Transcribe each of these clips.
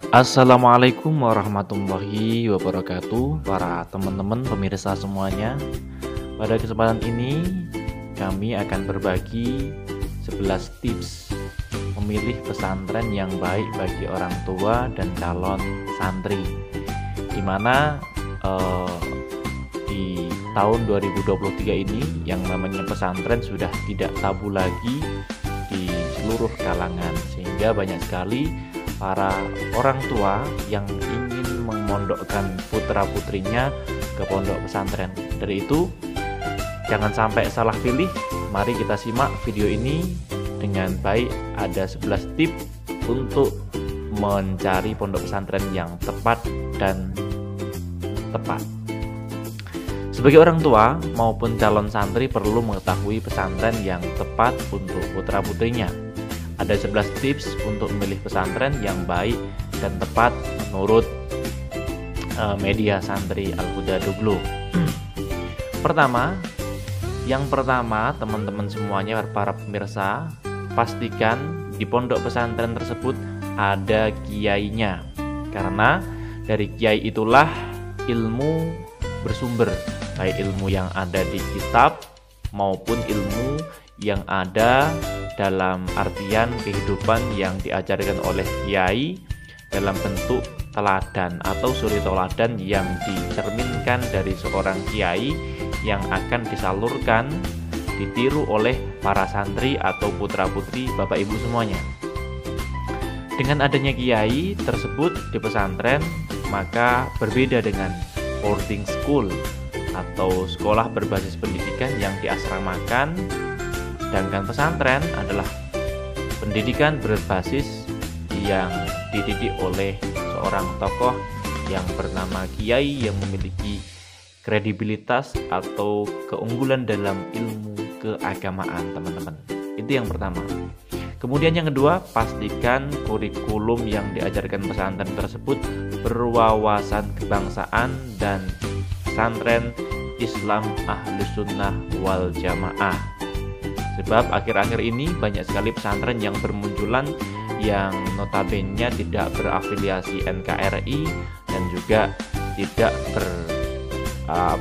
Assalamualaikum warahmatullahi wabarakatuh, para teman-teman pemirsa semuanya. Pada kesempatan ini kami akan berbagi 11 tips memilih pesantren yang baik bagi orang tua dan calon santri, dimana di tahun 2023 ini yang namanya pesantren sudah tidak tabu lagi di seluruh kalangan, sehingga banyak sekali para orang tua yang ingin memondokkan putra-putrinya ke pondok pesantren. Dari itu, jangan sampai salah pilih. Mari kita simak video ini dengan baik. Ada 11 tips untuk mencari pondok pesantren yang tepat dan tepat. Sebagai orang tua maupun calon santri perlu mengetahui pesantren yang tepat untuk putra-putrinya. Ada 11 tips untuk memilih pesantren yang baik dan tepat menurut media santri Al-Huda Dublo. Yang pertama, teman-teman semuanya, para pemirsa, pastikan di pondok pesantren tersebut ada kiainya, karena dari kiai itulah ilmu bersumber, baik ilmu yang ada di kitab maupun ilmu yang ada dalam artian kehidupan yang diajarkan oleh kiai dalam bentuk teladan atau suri teladan yang dicerminkan dari seorang kiai yang akan disalurkan, ditiru oleh para santri atau putra-putri Bapak Ibu semuanya. Dengan adanya kiai tersebut di pesantren, maka berbeda dengan boarding school atau sekolah berbasis pendidikan yang diasramakan. Sedangkan pesantren adalah pendidikan berbasis yang dididik oleh seorang tokoh yang bernama kiai yang memiliki kredibilitas atau keunggulan dalam ilmu keagamaan, teman-teman. Itu yang pertama. Kemudian yang kedua, pastikan kurikulum yang diajarkan pesantren tersebut berwawasan kebangsaan dan pesantren Islam Ahlus Sunnah wal Jamaah. Sebab akhir-akhir ini banyak sekali pesantren yang bermunculan yang notabene tidak berafiliasi NKRI dan juga tidak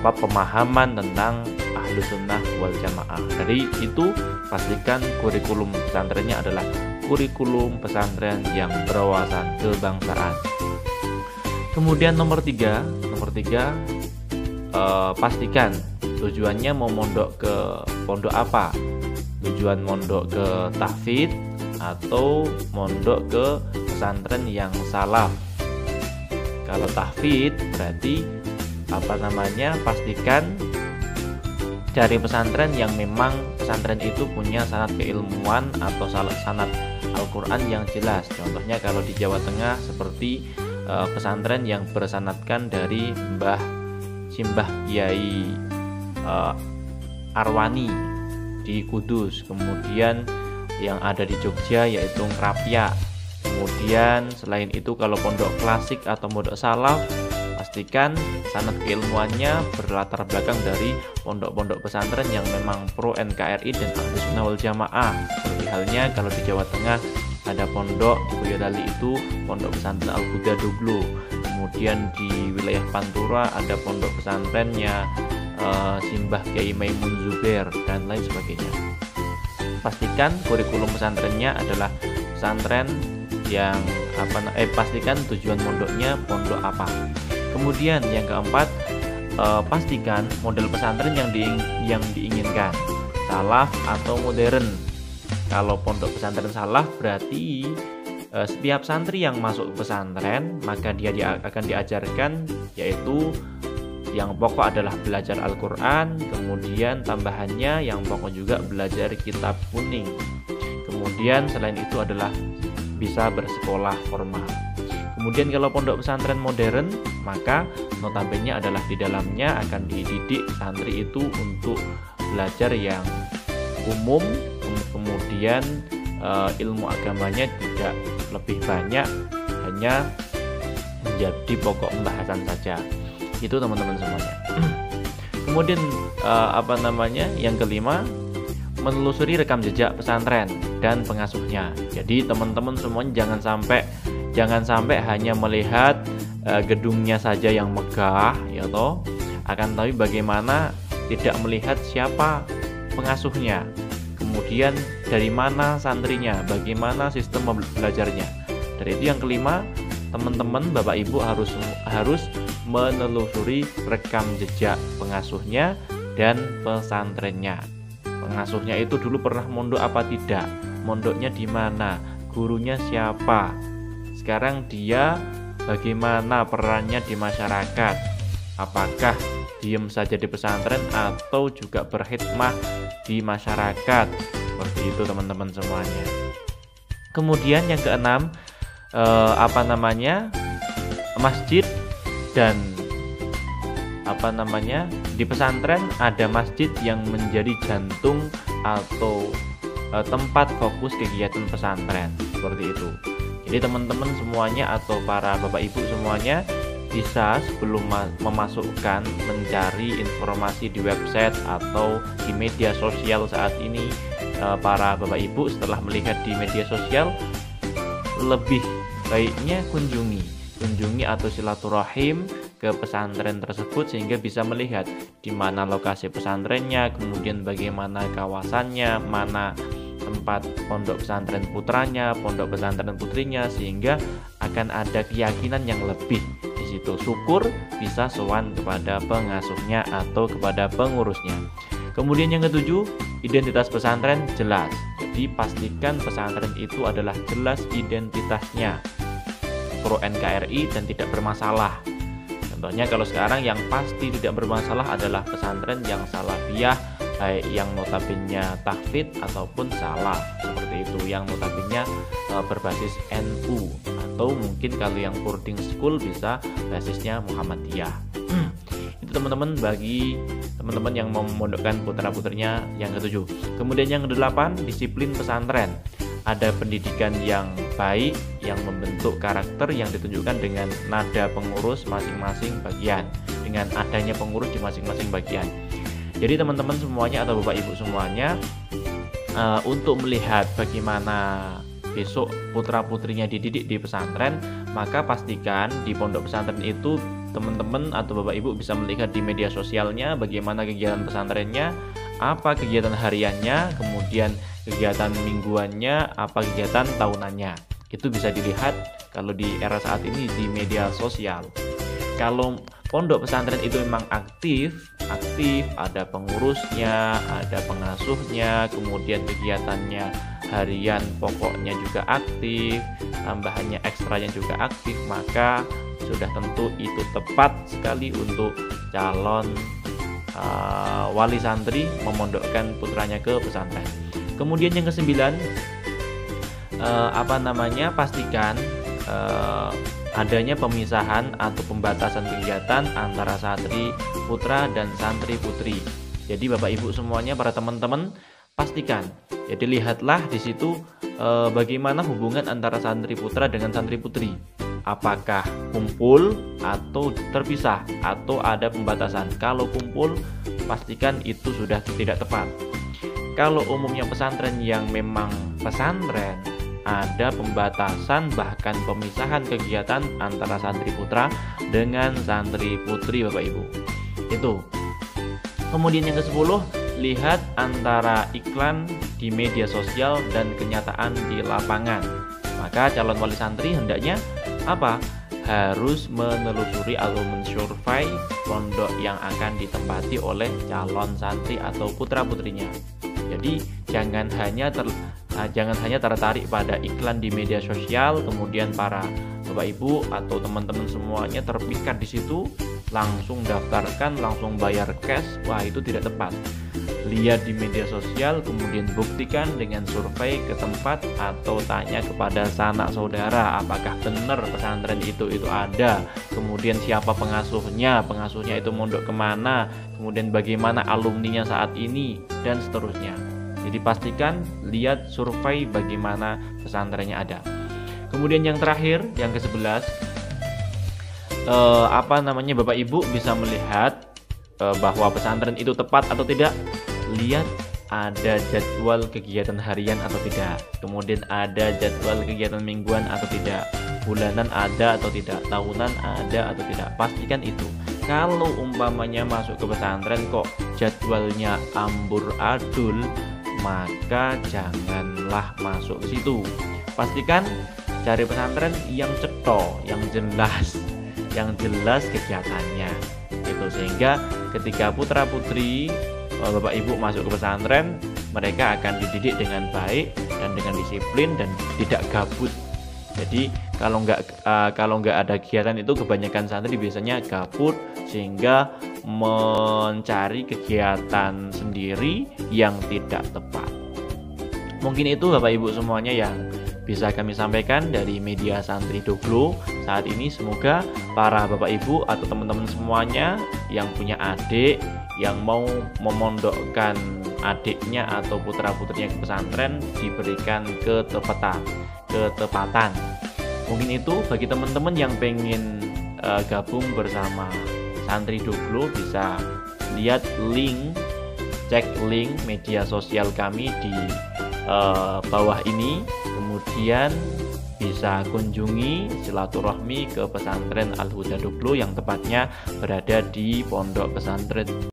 pemahaman tentang Ahlus Sunnah wal Jamaah. Dari itu, pastikan kurikulum pesantrennya adalah kurikulum pesantren yang berwawasan kebangsaan. Kemudian nomor tiga, pastikan tujuannya mau mondok ke pondok apa. Tujuan mondok ke tahfidz atau mondok ke pesantren yang salaf. Kalau tahfidz berarti pastikan cari pesantren yang memang pesantren itu punya sanad keilmuan atau sanad Al-Quran yang jelas. Contohnya kalau di Jawa Tengah seperti pesantren yang bersanadkan dari Simbah Kiai Arwani di Kudus, kemudian yang ada di Jogja yaitu Ngrapya. Kemudian selain itu kalau pondok klasik atau pondok salaf, pastikan sanad keilmuannya berlatar belakang dari pondok-pondok pesantren yang memang pro NKRI dan Ahlus Sunnah wal Jamaah. Seperti halnya kalau di Jawa Tengah ada pondok di Boyolali itu pondok pesantren Al-Huda Dublo. Kemudian di wilayah Pantura ada pondok pesantrennya Simbah Kiai Maimun Zubair dan lain sebagainya. Pastikan kurikulum pesantrennya adalah pesantren yang pastikan tujuan pondoknya pondok apa. Kemudian yang keempat, pastikan model pesantren yang diinginkan, salaf atau modern. Kalau pondok pesantren salaf berarti setiap santri yang masuk pesantren maka dia akan diajarkan, yaitu yang pokok adalah belajar Al-Quran, kemudian tambahannya yang pokok juga belajar kitab kuning. Kemudian selain itu adalah bisa bersekolah formal. Kemudian kalau pondok pesantren modern, maka notabene adalah di dalamnya akan dididik santri itu untuk belajar yang umum, kemudian ilmu agamanya tidak lebih banyak, hanya menjadi pokok pembahasan saja. Itu teman-teman semuanya. Kemudian yang kelima, menelusuri rekam jejak pesantren dan pengasuhnya. Jadi teman-teman semuanya jangan sampai Jangan sampai hanya melihat gedungnya saja yang megah, ya toh, akan tapi bagaimana tidak melihat siapa pengasuhnya, kemudian dari mana santrinya, bagaimana sistem belajarnya. Dari itu yang kelima, teman-teman Bapak Ibu harus menelusuri rekam jejak pengasuhnya dan pesantrennya. Pengasuhnya itu dulu pernah mondok apa tidak, mondoknya di mana, gurunya siapa, sekarang dia bagaimana perannya di masyarakat, apakah diem saja di pesantren atau juga berkhidmah di masyarakat. Seperti itu teman-teman semuanya. Kemudian yang keenam, masjid dan di pesantren ada masjid yang menjadi jantung atau tempat fokus kegiatan pesantren, seperti itu. Jadi teman-teman semuanya atau para Bapak Ibu semuanya bisa sebelum memasukkan mencari informasi di website atau di media sosial saat ini, para Bapak Ibu setelah melihat di media sosial, lebih baiknya kunjungi atau silaturahim ke pesantren tersebut sehingga bisa melihat di mana lokasi pesantrennya, kemudian bagaimana kawasannya, mana tempat pondok pesantren putranya, pondok pesantren putrinya, sehingga akan ada keyakinan yang lebih di situ. Syukur bisa sowan kepada pengasuhnya atau kepada pengurusnya. Kemudian yang ketujuh, identitas pesantren jelas. Jadi pastikan pesantren itu adalah jelas identitasnya, pro NKRI dan tidak bermasalah. Contohnya kalau sekarang yang pasti tidak bermasalah adalah pesantren yang salafiyah, baik yang notabene tahfidz ataupun salah, seperti itu, yang notabene berbasis NU, atau mungkin kalau yang boarding school bisa basisnya Muhammadiyah. Itu teman-teman, bagi teman-teman yang mau memondokkan putra-putrinya yang ketujuh. Kemudian yang kedelapan, disiplin pesantren. Ada pendidikan yang baik yang membentuk karakter yang ditunjukkan dengan nada pengurus masing-masing bagian, dengan adanya pengurus di masing-masing bagian. Jadi teman-teman semuanya atau Bapak Ibu semuanya, untuk melihat bagaimana besok putra-putrinya dididik di pesantren, maka pastikan di pondok pesantren itu teman-teman atau Bapak Ibu bisa melihat di media sosialnya bagaimana kegiatan pesantrennya, apa kegiatan hariannya, kemudian kegiatan mingguannya, apa kegiatan tahunannya. Itu bisa dilihat kalau di era saat ini di media sosial. Kalau pondok pesantren itu memang aktif, ada pengurusnya, ada pengasuhnya, kemudian kegiatannya harian pokoknya juga aktif, tambahannya ekstranya juga aktif, maka sudah tentu itu tepat sekali untuk calon wali santri memondokkan putranya ke pesantren. Kemudian yang kesembilan, pastikan adanya pemisahan atau pembatasan kegiatan antara santri putra dan santri putri. Jadi Bapak Ibu semuanya, para teman-teman, pastikan. Jadi lihatlah di situ bagaimana hubungan antara santri putra dengan santri putri. Apakah kumpul atau terpisah atau ada pembatasan. Kalau kumpul, pastikan itu sudah tidak tepat. Kalau umumnya pesantren yang memang pesantren, ada pembatasan bahkan pemisahan kegiatan antara santri putra dengan santri putri Bapak Ibu. Itu. Kemudian yang ke-10, lihat antara iklan di media sosial dan kenyataan di lapangan. Maka calon wali santri hendaknya harus menelusuri atau mensurvei pondok yang akan ditempati oleh calon santri atau putra-putrinya. Jadi jangan hanya tertarik pada iklan di media sosial, kemudian para Bapak Ibu atau teman-teman semuanya terpikat di situ, langsung daftarkan, langsung bayar cash. Wah, itu tidak tepat. Lihat di media sosial, kemudian buktikan dengan survei ke tempat atau tanya kepada sanak saudara apakah benar pesantren itu ada, kemudian siapa pengasuhnya itu mondok kemana, kemudian bagaimana alumninya saat ini, dan seterusnya. Jadi pastikan lihat survei bagaimana pesantrennya ada. Kemudian yang terakhir, yang ke-11, Bapak Ibu bisa melihat bahwa pesantren itu tepat atau tidak. Lihat ada jadwal kegiatan harian atau tidak, kemudian ada jadwal kegiatan mingguan atau tidak, bulanan ada atau tidak, tahunan ada atau tidak. Pastikan itu. Kalau umpamanya masuk ke pesantren kok jadwalnya amburadul, maka janganlah masuk ke situ. Pastikan cari pesantren yang cetha, yang jelas kegiatannya. Itu sehingga ketika putra-putri Bapak Ibu masuk ke pesantren, mereka akan dididik dengan baik dan dengan disiplin dan tidak gabut. Jadi kalau nggak ada kegiatan itu, kebanyakan santri biasanya gabut sehingga mencari kegiatan sendiri yang tidak tepat. Mungkin itu Bapak Ibu semuanya yang bisa kami sampaikan dari media Santri Doglo saat ini. Semoga para Bapak Ibu atau teman-teman semuanya yang punya adik, yang mau memondokkan adiknya atau putra-putrinya ke pesantren diberikan ketepatan. Mungkin itu bagi teman-teman yang pengen gabung bersama Santri Doglo, bisa lihat cek link media sosial kami di bawah ini, kemudian bisa kunjungi silaturahmi ke pesantren Al Huda Doglo yang tepatnya berada di Pondok Pesantren